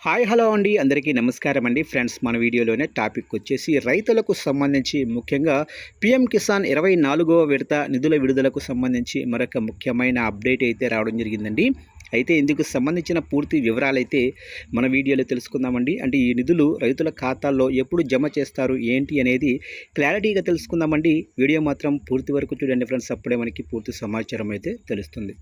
Hi hello అండి, అందరికీ నమస్కారం అండి. ఫ్రెండ్స్, మన వీడియోలోనే టాపిక్ వచ్చేసి రైతులకు సంబంధించి ముఖ్యంగా పీఎం కిసాన్ 24వ విడత నిధుల విడుదలకు సంబంధించి మరొక ముఖ్యమైన అప్డేట్ అయితే రావడం జరిగిందండి. అయితే ఇందుకు సంబంధించిన పూర్తి వివరాలైతే మన వీడియోలో తెలుసుకుందామండి. అంటే ఈ నిధులు రైతుల ఖాతాల్లో ఎప్పుడు జమ చేస్తారు ఏంటి అనేది క్లారిటీగా తెలుసుకుందామండి. వీడియో మాత్రం పూర్తి వరకు చూడండి ఫ్రెండ్స్, అప్పుడే మనకి పూర్తి సమాచారం అయితే తెలుస్తుంది.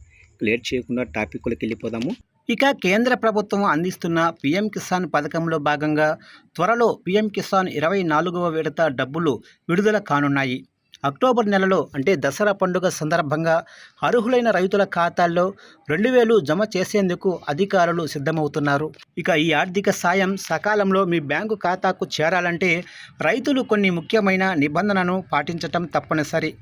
లేట్ చేయకుండా టాపిక్లోకి వెళ్ళిపోదాము. ఇక కేంద్ర ప్రభుత్వం అందిస్తున్న పీఎం కిసాన్ పథకంలో భాగంగా త్వరలో పీఎం కిసాన్ 24వ విడత డబ్బులు విడుదల కానున్నాయి. అక్టోబర్ నెలలో అంటే దసరా పండుగ సందర్భంగా అర్హులైన రైతుల ఖాతాల్లో 2,000 జమ చేసేందుకు అధికారులు సిద్ధమవుతున్నారు. ఇక ఈ ఆర్థిక సాయం సకాలంలో మీ బ్యాంకు ఖాతాకు చేరాలంటే రైతులు కొన్ని ముఖ్యమైన నిబంధనలను పాటించటం తప్పనిసరి.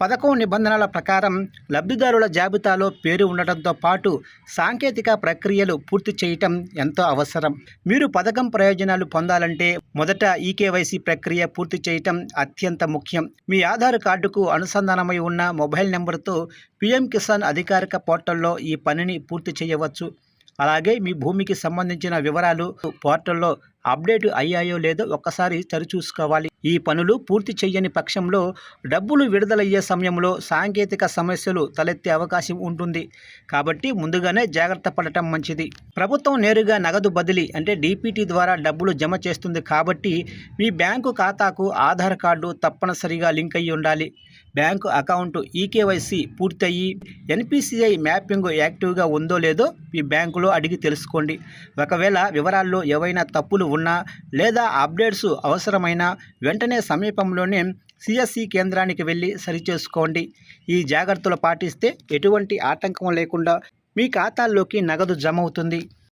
పథకం నిబంధనల ప్రకారం లబ్ధిదారుల జాబితాలో పేరు ఉండటంతో పాటు సాంకేతిక ప్రక్రియలు పూర్తి చేయటం ఎంతో అవసరం. మీరు పథకం ప్రయోజనాలు పొందాలంటే మొదట ఈకేవైసీ ప్రక్రియ పూర్తి చేయటం అత్యంత ముఖ్యం. మీ ఆధార్ కార్డుకు అనుసంధానమై ఉన్న మొబైల్ నెంబర్తో పీఎం కిసాన్ అధికారిక పోర్టల్లో ఈ పనిని పూర్తి చేయవచ్చు. అలాగే మీ భూమికి సంబంధించిన వివరాలు పోర్టల్లో అప్డేట్ అయ్యాయో లేదో ఒక్కసారి సరిచూసుకోవాలి. ఈ పనులు పూర్తి చేయని పక్షంలో డబ్బులు విడుదలయ్యే సమయంలో సాంకేతిక సమస్యలు తలెత్తే అవకాశం ఉంటుంది. కాబట్టి ముందుగానే జాగ్రత్త పడటం మంచిది. ప్రభుత్వం నేరుగా నగదు బదిలీ అంటే డీపీటీ ద్వారా డబ్బులు జమ చేస్తుంది కాబట్టి మీ బ్యాంకు ఖాతాకు ఆధార్ కార్డు తప్పనిసరిగా లింక్ అయ్యి ఉండాలి. బ్యాంకు అకౌంట్ ఈకేవైసీ పూర్తయి ఎన్పిసిఐ మ్యాపింగ్ యాక్టివ్గా ఉందో లేదో మీ బ్యాంకులో అడిగి తెలుసుకోండి. ఒకవేళ వివరాల్లో ఏవైనా తప్పులు ఉన్నా లేదా అప్డేట్స్ అవసరమైన వెంటనే సమీపంలోనే సిఎస్సి కేంద్రానికి వెళ్ళి సరిచేసుకోండి. ఈ జాగ్రత్తలు పాటిస్తే ఎటువంటి ఆటంకం లేకుండా మీ ఖాతాల్లోకి నగదు జమ అవుతుంది.